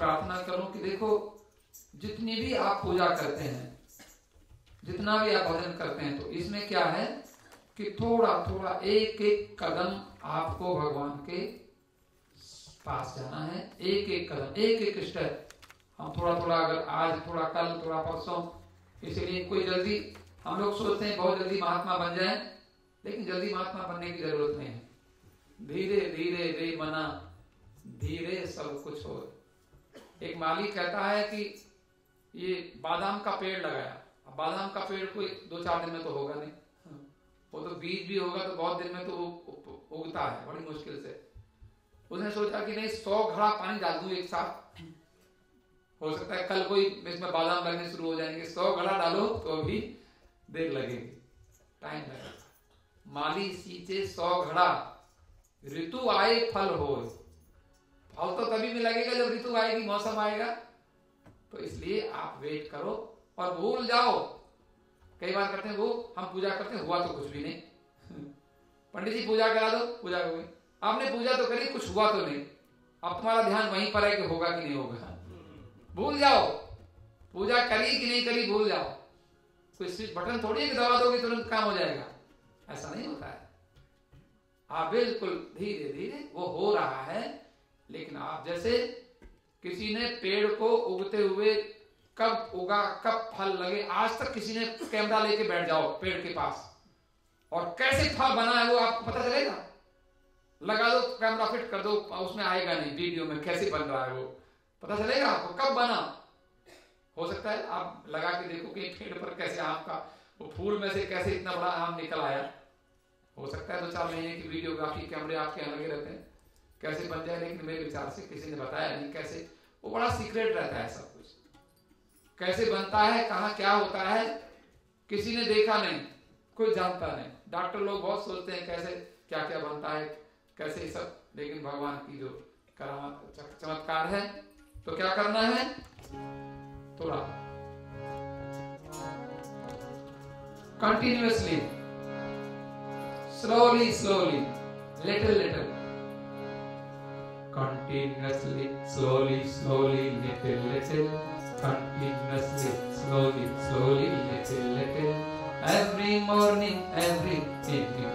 प्रार्थना करूं कि देखो जितनी भी आप पूजा करते हैं, जितना भी आप भजन करते हैं, तो इसमें क्या है कि थोड़ा थोड़ा एक एक कदम आपको भगवान के पास जाना है। एक एक कदम, एक एक स्टेप हम थोड़ा थोड़ा, अगर आज थोड़ा, कल थोड़ा, परसों। इसलिए कोई जल्दी, हम लोग सोचते हैं बहुत जल्दी महात्मा बन जाए, लेकिन जल्दी महात्मा बनने की जरूरत नहीं है। धीरे धीरे रे मना धीरे सब कुछ हो। एक माली कहता है कि ये बादाम का पेड़ लगाया, अब बादाम का पेड़ कोई 2-4 दिन में तो होगा नहीं, वो तो बीज भी होगा तो बहुत दिन में तो उगता है बड़ी मुश्किल से। उसने सोचा कि नहीं 100 घड़ा पानी डाल दूं एक साथ, हो सकता है कल कोई इसमें बादाम लगने शुरू हो जाएंगे। 100 घड़ा डालो तो अभी देर लगेगी, टाइम लगेगा। माली सींचे 100 घड़ा, ऋतु आए फल हो। फल तो तभी में लगेगा जब ऋतु आएगी, मौसम आएगा। तो इसलिए आप वेट करो और भूल जाओ। कई बार करते हैं वो, हम पूजा करते हैं, हुआ तो कुछ भी नहीं। पंडित जी पूजा करा दो, पूजा हो गई। आपने पूजा तो करी, कुछ हुआ तो नहीं। अब तुम्हारा ध्यान वहीं पर है कि होगा कि नहीं होगा। भूल जाओ, पूजा करी कि नहीं करी भूल जाओ। कोई स्विच बटन थोड़ी है कि दबा दोगे तुरंत काम हो जाएगा, ऐसा नहीं होता है। आप बिल्कुल धीरे धीरे वो हो रहा है। लेकिन आप जैसे किसी ने पेड़ को उगते हुए कब उगा, कब फल लगे, आज तक किसी ने कैमरा लेके बैठ जाओ पेड़ के पास और कैसे फल बना है वो आपको पता चलेगा? लगा दो, कैमरा फिट कर दो, उसमें आएगा नहीं वीडियो में कैसे बन रहा है वो, पता चलेगा आपको कब बना। हो सकता है आप लगा के देखो कि पेड़ पर कैसे आम का वो फूल में से कैसे इतना बड़ा आम निकल आया। हो सकता है 2-4 महीने की वीडियोग्राफी कैमरे आपके यहाँ लगे रहते हैं, कैसे बन जाए। लेकिन मेरे विचार से किसी ने बताया नहीं कैसे, वो बड़ा सीक्रेट रहता है सब कुछ, कैसे बनता है, कहाँ क्या होता है, किसी ने देखा नहीं, कोई जानता नहीं। डॉक्टर लोग बहुत सोचते हैं कैसे क्या क्या बनता है, कैसे सब, लेकिन भगवान की जो करामात चमत्कार है। तो क्या करना है, थोड़ा continuously, slowly slowly, little little, continuously, slowly, slowly, little, little, continuously, slowly, slowly, little, little, every morning, every evening.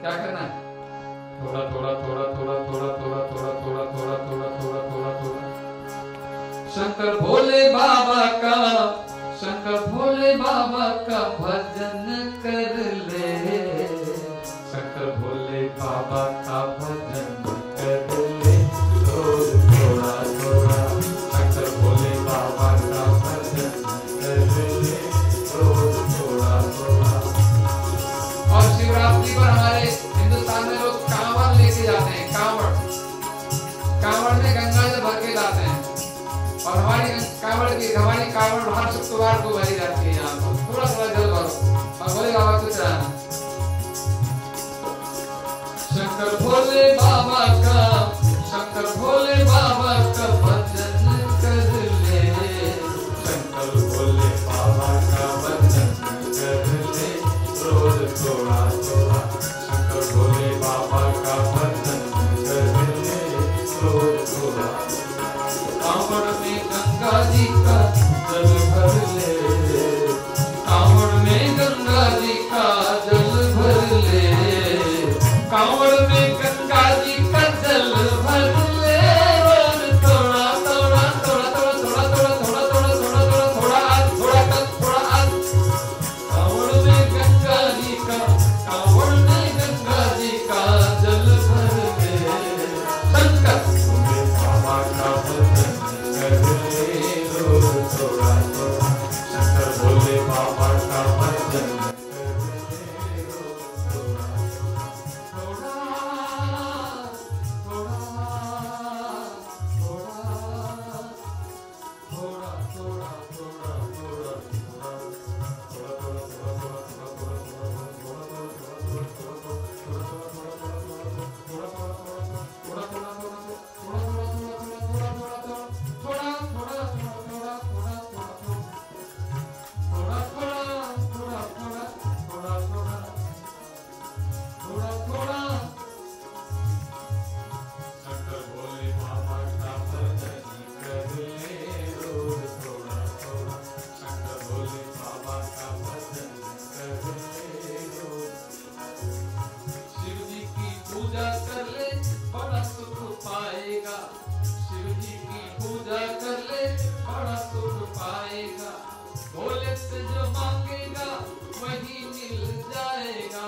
क्या करना है? थोड़ा थोड़ा थोड़ा थोड़ा थोड़ा थोड़ा थोड़ा थोड़ा थोड़ा थोड़ा थोड़ा थोड़ा थोड़ा। शंकर भोले बाबा का, शंकर भोले बाबा का भजन कर ले, शंकर भोले बाबा का भजन हमारी कावड़ हर शुक्रवार को भरी जाती है। यहाँ पर थोड़ा थोड़ा जल भरो और भोले बाबा को चढ़ाना। शंकर भोले बाबा का, शंकर भोले बाबा का भजन कर ले, शंकर भोले बाबा का भजन कर ले, रोज थोड़ा थोड़ा, शंकर भोले बाबा का भजन कर ले, रोज थोड़ा। कांवड़ में गंगा जी का जल भर ले, कांवड़ में गंगा जी का जल भर ले, कांवड़ में गंगा जी का जल भर ले, और थोड़ा थोड़ा थोड़ा थोड़ा थोड़ा थोड़ा थोड़ा थोड़ा थोड़ा थोड़ा थोड़ा आज, थोड़ा कल, थोड़ा आज। कांवड़ में गंगा जी का, कांवड़ में गंगा जी का जल भर ले, शंकर भोले बाबा का भजन कर ले, रोज जी की पूजा कर ले बड़ा सुख पाएगा। भोले से जो मांगेगा वही मिल जाएगा,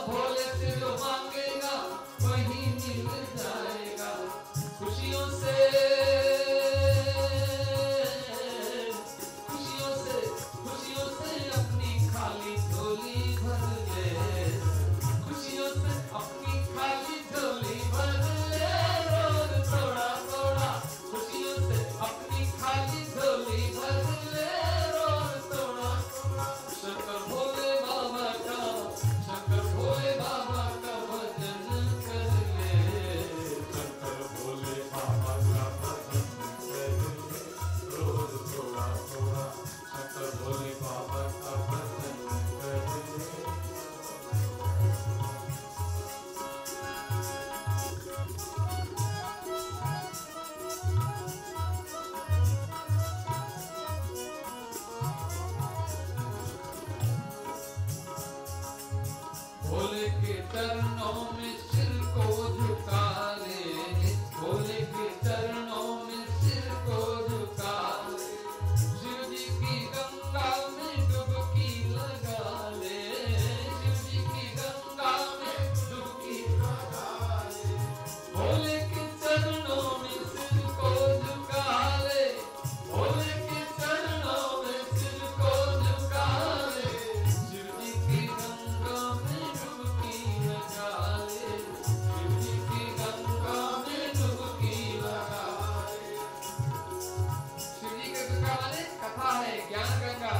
भोले से जो मांगेगा वही मिल जाएगा। खुशियों से खुशियों से अपनी खाली झोली भर ले, खुशियों से अपनी खाली झोली भर ले, रोज थोड़ा थोड़ा खुशियों से अपनी खाली झोली भर ले, रोज थोड़ा थोड़ा। शंकर भोले बाबा का, शंकर भोले बाबा का भजन कर ले, शंकर भोले बाबा का भजन कर ले, रोज थोड़ा थोड़ा शंकर भोले बाबा का भजन कर ले। भोले के चरणों में सिर को झुका ले, भोले के चरणों में सिर को झुका ले, शिव जी की गंगा में डुबकी लगा ले, शिव जी की गंगा में डुबकी लगा ले। भोले के चरणों में सिर को झुका ले, भोले के चरणों में सिर को झुका ले, शिव जी की गंगा में डुबकी लगा ले, शिव जी की गंगा में डुबकी लगा ले। शिव जी की गंगा वाले कथा है ज्ञान गंगा।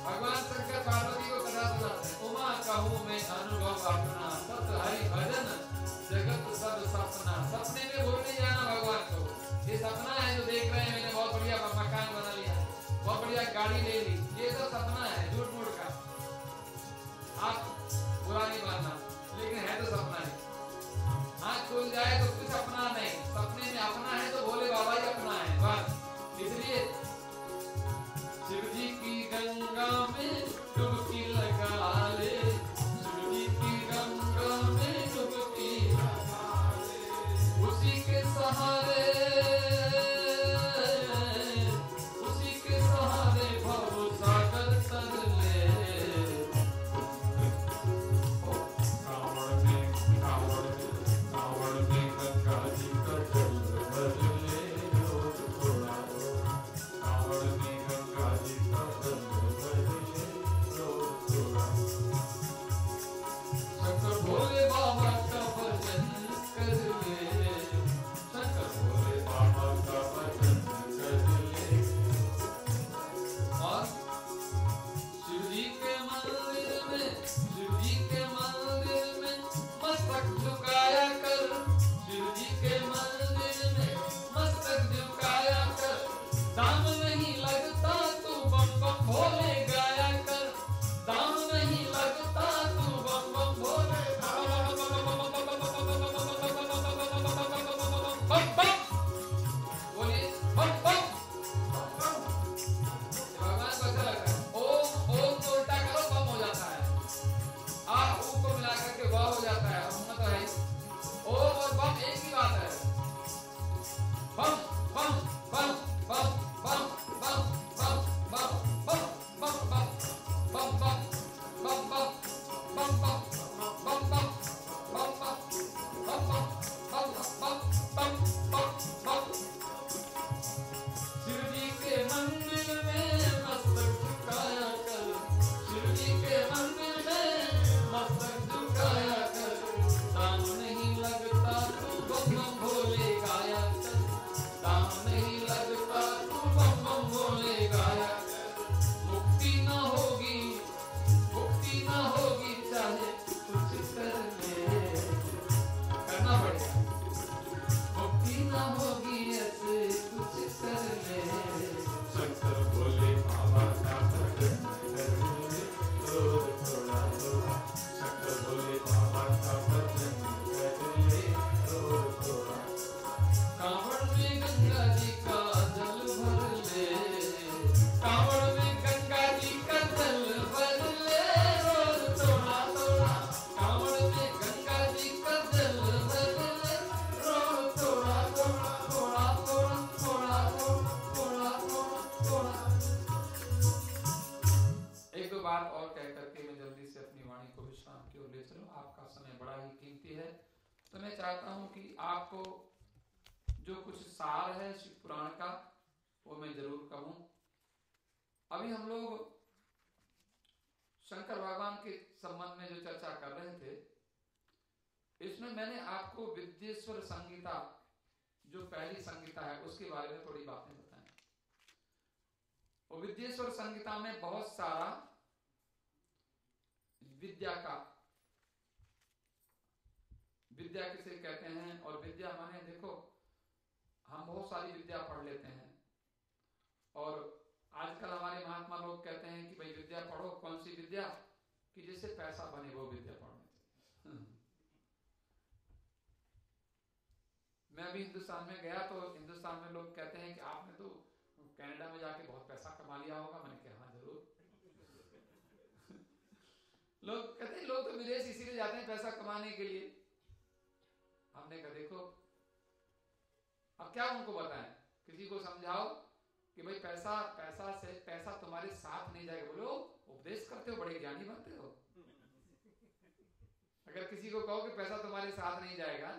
भगवान शंकर पार्वती को कथा सुनाते हैं, उमा कहूँ मैं अनुभव अपना, सत हरि भजन जगत सब सपना। सपने में भूल नहीं जाना भगवान को, ये सपना है जो देख रहे हैं, मैंने बहुत बढ़िया मकान बना लिया, बहुत बढ़िया गाड़ी ले ली, ये सब सपना है झूठ मूठ का, आप बुरा नहीं मानना, लेकिन है तो सपना है। आँख खुल जाए तो कुछ अपना नहीं, सपने में अपना है तो भोले बाबा ही अपना है बस। इसलिए शिव जी की गंगा में डुबकी लगा ले, शिव जी की गंगा में डुबकी लगा ले, उसी के सहारे, उसी के सहारे भव सागर तर ले। रावण में गंगा जी का चलो, आपका समय बड़ा ही कीमती है, तो मैं चाहता हूं कि आपको जो कुछ सार है शिव पुराण का वो मैं जरूर कहूं। अभी हम लोग शंकर भगवान के संबंध में जो चर्चा कर रहे थे, इसमें मैंने आपको विद्येश्वर संहिता जो पहली संहिता है उसके बारे में थोड़ी बातें बताएं। और विद्येश्वर संहिता में बहुत सारा विद्या किसे कहते हैं, और विद्या माने देखो हम बहुत सारी विद्या पढ़ लेते हैं, और आजकल हमारे महात्मा लोग कहते हैं कि भाई विद्या पढ़ो, कौन सी विद्या कि जिससे पैसा बने वो विद्या पढ़नी चाहिए। मैं अभी हिंदुस्तान में गया तो हिंदुस्तान में लोग कहते हैं कि आपने तो कनाडा में जाके बहुत पैसा कमा लिया होगा। मैंने कहा हाँ जरूर। लोग कहते हैं लोग तो विदेश इसीलिए जाते हैं पैसा कमाने के लिए। हमने कहा देखो अब क्या उनको बताएं, किसी को समझाओ कि भाई पैसा तुम्हारे साथ नहीं जाएगा। बोलो उपदेश करते हो, बड़े ज्ञानी बनते हो। अगर किसी को कहो कि पैसा तुम्हारे साथ नहीं जाएगा,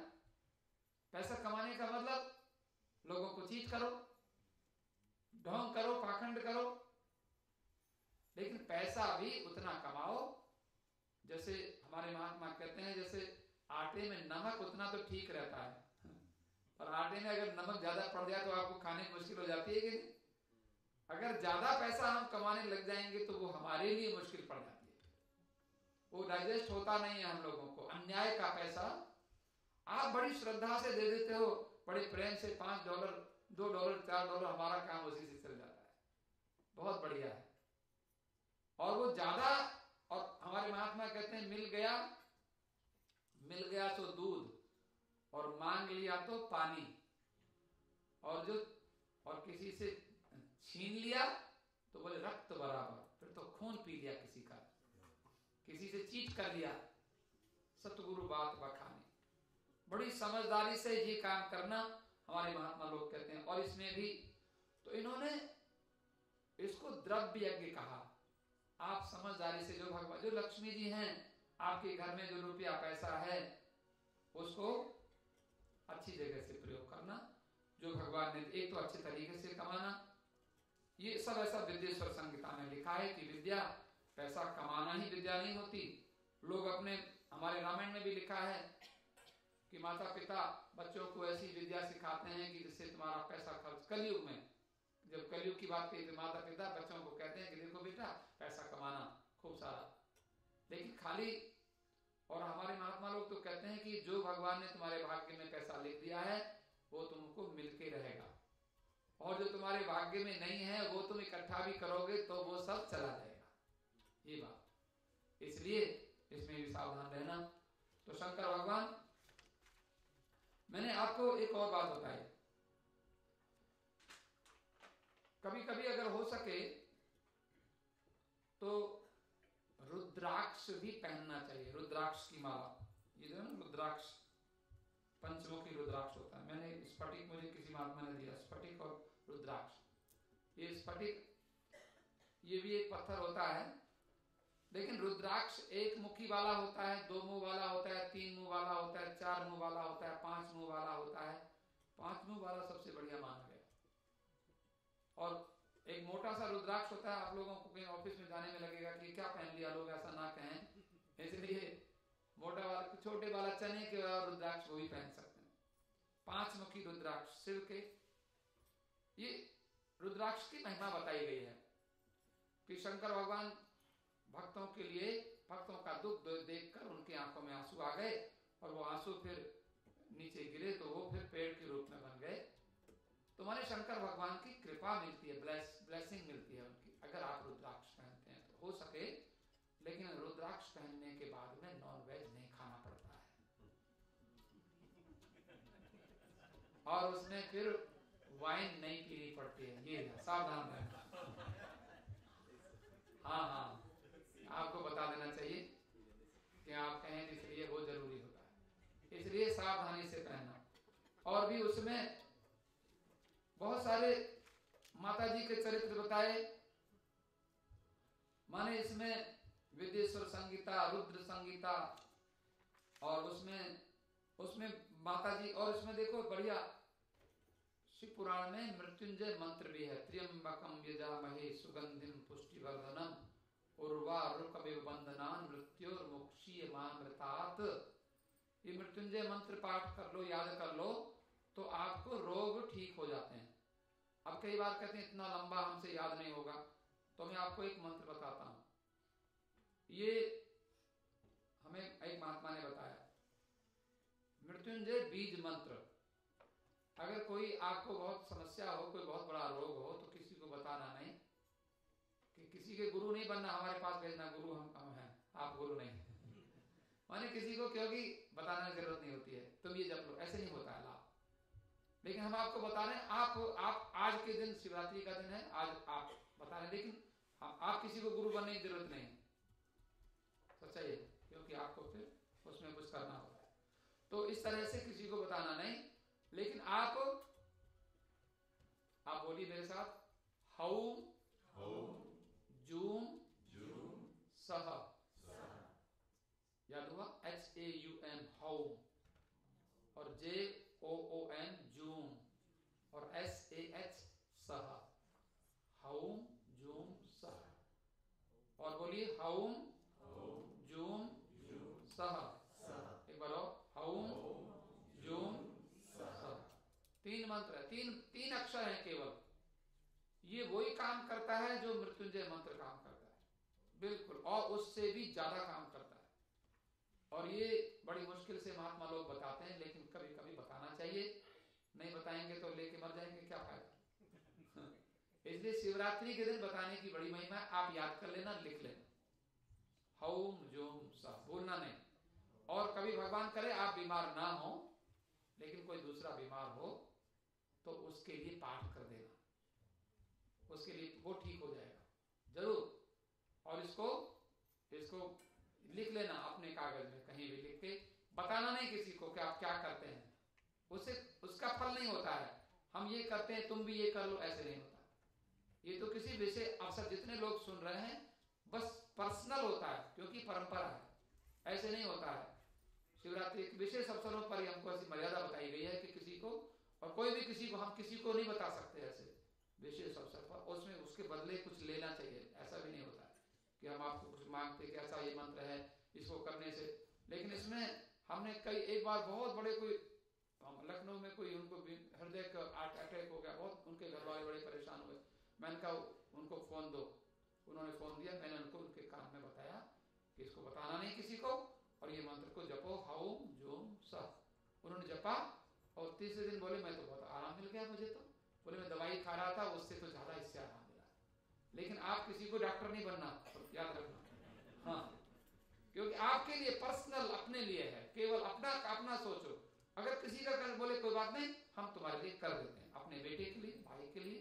पैसा कमाने का मतलब लोगों को चीट करो, ढोंग करो, पाखंड करो, लेकिन पैसा भी उतना कमाओ जैसे हमारे महात्मा कहते हैं, जैसे आटे में नमक उतना तो ठीक रहता है, पर आटे में अगर नमक ज्यादा पड़ जाए तो आपको खाने में मुश्किल हो जाती है कि नहीं। अगर ज्यादा पैसा हम कमाने लग जाएंगे तो वो हमारे लिए मुश्किल पड़ जाती है, वो डाइजेस्ट होता नहीं है हम लोगों को। अन्याय का पैसा आप बड़ी श्रद्धा से दे देते हो, बड़े प्रेम से, $5, $2, $4, हमारा काम उसी से चल जाता है, बहुत बढ़िया है। और वो ज्यादा, और हमारे महात्मा कहते हैं मिल गया तो दूध, और मांग लिया तो पानी, और किसी से छीन लिया तो बोले रक्त बराबर, फिर तो खून पी लिया किसी का, किसी से चीट कर लिया, सतगुरु बात बखानी। बड़ी समझदारी से ये काम करना हमारे महात्मा लोग कहते हैं। और इसमें भी तो इन्होंने इसको द्रव्य यज्ञ कहा। आप समझदारी से जो भगवान, जो लक्ष्मी जी हैं आपके घर में, जो रुपया पैसा है उसको अच्छी जगह से प्रयोग करना, जो भगवान ने, एक तो अच्छे तरीके से कमाना। ये सब ऐसा विद्येश्वर संहिता में लिखा है कि विद्या, पैसा कमाना ही विद्या नहीं होती। लोग अपने, हमारे रामायण में भी लिखा है कि माता पिता बच्चों को ऐसी विद्या सिखाते हैं कि जिससे तुम्हारा पैसा खर्च, कलयुग में जब कलयुग की बात कही तो माता पिता बच्चों को कहते हैं कि देखो बेटा पैसा कमाना खूब सारा, लेकिन खाली। और हमारे महात्मा लोग तो कहते हैं कि जो भगवान ने तुम्हारे भाग्य में पैसा लिख दिया है वो तुमको मिलके रहेगा, और जो तुम्हारे भाग्य में नहीं है वो तुम इकट्ठा भी करोगे तो वो सब चला जाएगा, ये बात। इसलिए इसमें भी सावधान रहना। तो शंकर भगवान, मैंने आपको एक और बात बताई, कभी कभी अगर हो सके तो रुद्राक्ष भी पहनना चाहिए, रुद्राक्ष की माला। ये जो है ना रुद्राक्ष, पंचमुखी रुद्राक्ष होता है। मैंने स्फटिक, मुझे किसी महात्मा ने दिया, स्फटिक और रुद्राक्ष। ये स्फटिक ये भी एक पत्थर होता है, लेकिन रुद्राक्ष एक मुखी वाला होता है, 2 मुंह वाला होता है, 3 मुंह वाला होता है, 4 मुंह वाला होता है, 5 मुंह वाला होता है। 5 मुंह वाला सबसे बढ़िया माना गया। और एक मोटा सा रुद्राक्ष होता है। आप लोगों को कहीं ऑफिस में जाने में लगेगा कि क्या पहन लिया, लोग ऐसा ना कहें, इसलिए मोटा वाला, छोटे वाला चने के रुद्राक्ष वो भी पहन सकते हैं। 5 मुखी रुद्राक्ष शिव के, ये रुद्राक्ष की महिमा बताई गई है कि शंकर भगवान भक्तों के लिए, भक्तों का दुख देखकर उनकी आंखों में आंसू आ गए, और वो आंसू फिर नीचे गिरे तो वो फिर पेड़ के रूप में बन गए। तो माने शंकर भगवान की कृपा मिलती है, ब्लेसिंग मिलती है उनकी, अगर आप रुद्राक्ष पहनते हैं तो। हो सके, लेकिन रुद्राक्ष पहनने के बाद में नॉन वेज नहीं खाना पड़ता है, और उसमें फिर वाइन नहीं पीनी पड़ती है, ये सावधान रहना। हाँ, आपको बता देना चाहिए कि आप कहें, इसलिए वो जरूरी होता है, इसलिए सावधानी से पहनना। और भी उसमें बहुत सारे माता जी के चरित्र बताए, माने इसमें विद्येश्वर संगीता, रुद्र संगीता, और उसमें माता जी, और इसमें देखो बढ़िया शिव पुराण में मृत्युंजय मंत्र भी है। त्र्यंबकम यजामहे सुगंधिम पुष्टिवर्धनम उर्वारुकमिव बंधनान मृत्योर्मुक्षीयमामृतात्। ये मृत्युंजय मंत्र पाठ कर लो, याद कर लो, तो आपको रोग ठीक हो जाते हैं। अब कई बार कहते हैं इतना लंबा हमसे याद नहीं होगा, तो मैं आपको एक मंत्र बताता हूं। ये हमें एक महात्मा ने बताया, मृत्युंजय बीज मंत्र। अगर कोई आपको बहुत समस्या हो, कोई बहुत बड़ा रोग हो, तो किसी को बताना नहीं, कि किसी के गुरु नहीं बनना, हमारे पास भेजना, गुरु हम हैं, आप गुरु नहीं माने किसी को, क्योंकि बताने की जरूरत नहीं होती है, तुम ये जप लो, ऐसे नहीं होता है लाभ। लेकिन हम आपको बता रहे हैं, आप आज के दिन शिवरात्रि का दिन है, आज आप बता रहे हैं, लेकिन आप किसी को गुरु बनने की जरूरत नहीं, सच्चाई है, क्योंकि आपको फिर उसमें कुछ करना होता है। तो इस तरह से किसी को बताना नहीं, लेकिन आप बोलिए मेरे साथ, हौम जूम सह, याद हुआ, HAUM हौम, और JOOM जूम, और SAH सह, हौम जूम सह। और बोलिए हौम जूम सह, एक बार हौम जूम सह। 3 मंत्र है, तीन अक्षर है केवल। ये वही काम करता है जो मृत्युंजय मंत्र काम करता है, बिल्कुल, और उससे भी ज्यादा काम करता है। और ये बड़ी मुश्किल से महात्मा लोग बताते हैं, लेकिन कभी कभी बताना चाहिए, नहीं बताएंगे तो लेके मर जाएंगे, क्या फायदा। इसलिए शिवरात्रि के दिन बताने की बड़ी महिमा है, आप याद कर लेना, लिख लेना, हौम जूम सह, बोलना नहीं। और कभी भगवान करे आप बीमार ना हो, लेकिन कोई दूसरा बीमार हो, तो उसके लिए पाठ कर देना, उसके लिए वो ठीक हो जाएगा जरूर। और इसको लिख लेना अपने कागज में, कहीं भी लिख के, बताना नहीं किसी को कि आप क्या करते हैं, उसका फल नहीं होता है। हम ये करते हैं, तुम भी ये कर लो, ऐसे नहीं होता। ये तो किसी विषय अवसर, जितने लोग सुन रहे हैं, बस पर्सनल होता है, क्योंकि परंपरा है, ऐसे नहीं होता है। शिवरात्रि विशेष अवसरों पर ही हमको ऐसी मर्यादा बताई गई है कि किसी को, और कोई भी किसी को, हम किसी को नहीं बता सकते ऐसे विशेष अवसर पर, उसमें उसके बदले कुछ लेना चाहिए, ऐसा भी नहीं होता है कि हम आपको कुछ मांगते कि ऐसा ये मंत्र है, इसको करने से। लेकिन इसमें हमने एक बार बहुत बड़े, कोई लखनऊ में कोई, उनको हृदय का अटैक हो गया, बहुत उनके घर वाले बड़े परेशान हुए। मैंने कहा उनको फोन दो, उन्होंने फोन दिया, मैंने उनको उनके कान में बताया कि इसको बताना नहीं किसी को, और ये मंत्र को जपो, हौम जूम सह। उन्होंने जपा, और तीसरे दिन बोले मैं तो बहुत आराम मिल गया मुझे, तो बोले मैं दवाई खा रहा था, उससे तो ज्यादा इससे आराम मिला। लेकिन आप किसी को डॉक्टर नहीं बनना, याद रखना, हाँ, क्योंकि आपके लिए पर्सनल, अपने लिए है, केवल अपना सोचो। अगर किसी का कर बोले कोई बात नहीं, हम तुम्हारे लिए कर देते हैं, अपने बेटे के लिए, भाई के लिए,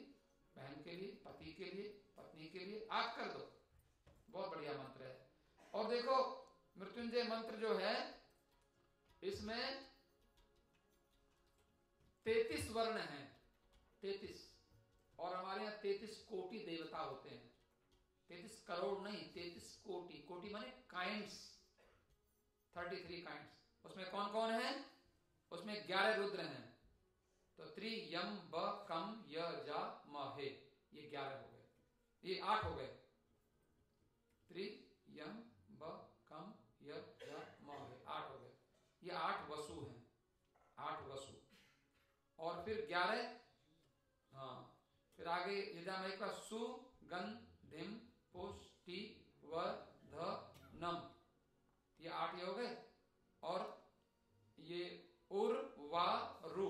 बहन के लिए, पति के लिए, पत्नी के लिए, आप कर दो, बहुत बढ़िया मंत्र है। और देखो मृत्युंजय मंत्र जो है, इसमें 33 वर्ण हैं, 33, और हमारे यहाँ 33 कोटि देवता होते हैं। 33 करोड़ नहीं, 33 कोटि, कोटि माने काइंड्स, 33 काइंड्स। उसमें कौन कौन है? उसमें 11 रुद्र हैं, तो त्रि यम ब कम य जा म हे, ये 11 हो गए, ये 8 हो गए, त्रि यम ब कम य जा म हे, 8 हो गए, ये 8 वसु हैं, 8 वसु। और फिर 11, हाँ, फिर आगे यजामय का सु गन धिम पुष्टि व ध नम, ये 8 ये हो गए। और ये उर वा रु,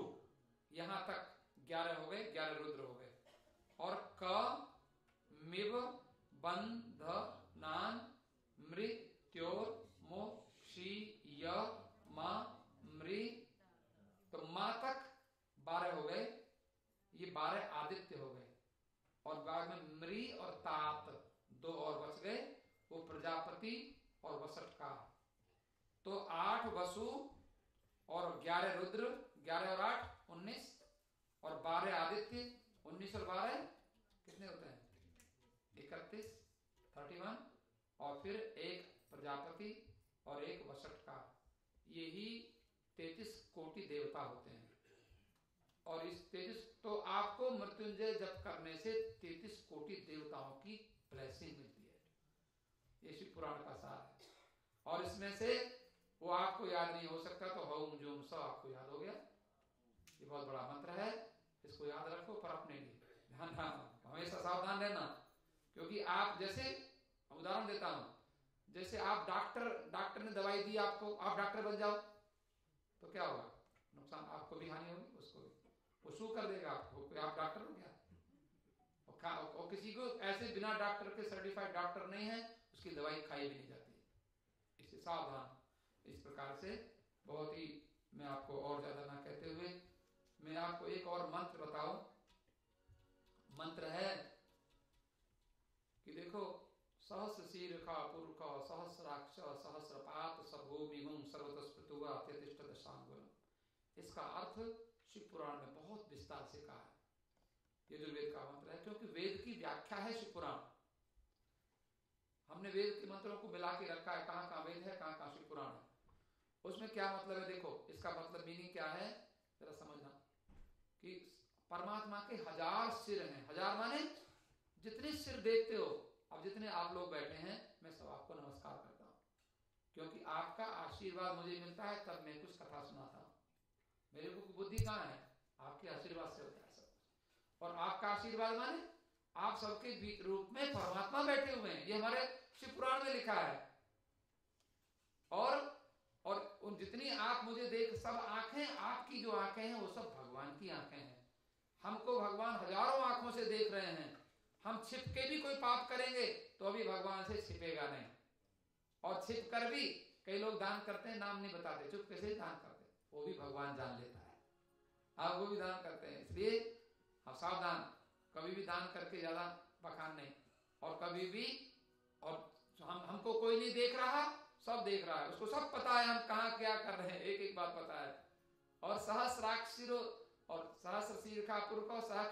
यहां तक 11 हो गए, 11 रुद्र हो गए। और क मिव बंध नान मृत्योर मोक्षीय मा मृ, तो मां तक 12 हो गए, ये 12 आदित्य हो गए। और बाद में मृ और तात 2 और बच गए, वो प्रजापति और वसटकार। तो 8 वसु और 11 रुद्र, 11 और 8 19, और 12 आदित्य, 19 और 12 कितने होते हैं? 31, 31, और फिर एक प्रजापति और एक वसटकार, यही 33 कोटि देवता होते हैं। और इस 33 तो आपको मृत्युंजय जप करने से 33 कोटि देवताओं की ब्लेसिंग मिलती है। ये शिव पुराण का सार है। और इसमें से वो आपको याद नहीं हो सकता तो हौम जोम स आपको याद हो गया। ये बहुत बड़ा मंत्र है, इसको याद रखो, पर अपने लिए ध्यान हमेशा सावधान रहना। क्योंकि आप जैसे उदाहरण देता हूं, जैसे आप डॉक्टर ने दवाई दी आपको, आप डॉक्टर बन जाओ तो क्या होगा? नुकसान, आपको भी हानि होगी, उसको भी। वो शू कर देगा आपको, आप डॉक्टर हो गया। और किसी को ऐसे बिना डॉक्टर के सर्टिफाइड डॉक्टर नहीं है, उसकी दवाई खाई भी नहीं जाती। इससे सावधान। इस प्रकार से बहुत ही, मैं आपको और ज्यादा ना कहते हुए मैं आपको एक और मंत्र बताऊं। मंत्र है कि देखो, सहस्र शीर्षा पुरुष सहस्राक्ष सहस्रपात सर्वोमिमं सर्वतस्पृतुवा त्यतिष्ठ दशांगुलम। इसका अर्थ शिव पुराण में बहुत विस्तार से कहा है। यजुर्वेद का मंत्र है, क्योंकि वेद की व्याख्या है शिव पुराण। हमने वेद के मंत्रों को मिला के रखा है, कहां कहां वेद है, कहां कहां शिव पुराण है। उसमें क्या मतलब है? देखो, इसका मतलब मीनिंग क्या है जरा समझना। कि परमात्मा के 1000 सिर हैं। 1000 माने जितने सिर देखते हो, अब जितने आप लोग बैठे हैं, मैं सब आपको नमस्कार करता हूं। क्योंकि आपका आशीर्वाद मुझे मिलता है, तब मैं कुछ कथा सुनाता हूं। मेरे को बुद्धि कहां है? आपके आशीर्वाद से होता है सब। और आपका आशीर्वाद माने आप सबके बीच रूप में परमात्मा बैठे हुए हैं। ये हमारे शिव पुराण में लिखा है। और उन जितनी आप मुझे देख, सब आंखें, आपकी जो आंखें हैं वो सब भगवान की आंखें हैं। हमको भगवान हजारों आंखों से देख रहे हैं। हम छिप के भी कोई पाप करेंगे तो अभी भगवान से छिपेगा नहीं। और छिप कर भी कई लोग दान करते हैं, नाम नहीं बताते, चुप कैसे दान करते, वो भी भगवान जान लेता है। आप वो भी दान करते हैं, इसलिए हम सावधान। कभी भी दान करके ज्यादा बखान नहीं। और कभी भी, और हमको कोई नहीं देख रहा, सब देख रहा है, उसको सब पता है हम कहां क्या कर रहे हैं, एक एक बात पता है। और सहस्राक्षी और सहस्र शीर्षा पुरुष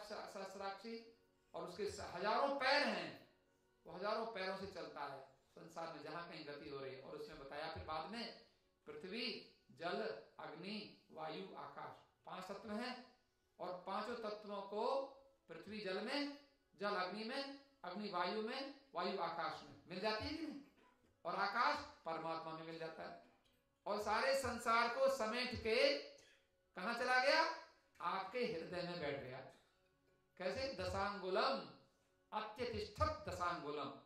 सहस्राक्षी, और उसके हजारों पैर हैं, वो हजारों पैरों से चलता है संसार में जहां कहीं गति हो रही है। और उसने बताया फिर बाद में, पृथ्वी जल अग्नि वायु आकाश, 5 तत्व हैं। और पांचों तत्वों को पृथ्वी जल में, जल अग्नि में, अग्नि वायु में, वायु आकाश में मिल जाती है कि नहीं? और आकाश परमात्मा में मिल जाता है। और सारे संसार को समेट के कहां चला गया? आपके हृदय में बैठ गया। कैसे? दशांगुलम अत्यतिष्ठत दशांगुलम।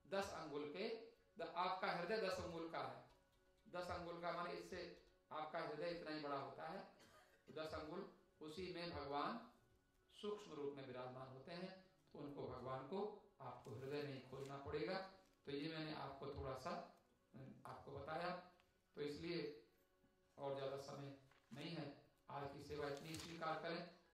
10 अंगुल के, आपका हृदय 10 अंगुल का है। 10 अंगुल का माने इससे आपका हृदय इतना ही बड़ा होता है, 10 अंगुल। उसी में भगवान सूक्ष्म रूप में विराजमान होते हैं। तो उनको, भगवान को आपको हृदय में खोजना पड़ेगा। तो ये मैंने आपको थोड़ा सा आपको बताया। तो इसलिए और ज्यादा समय नहीं है, आज की सेवा इतनी स्वीकार करें।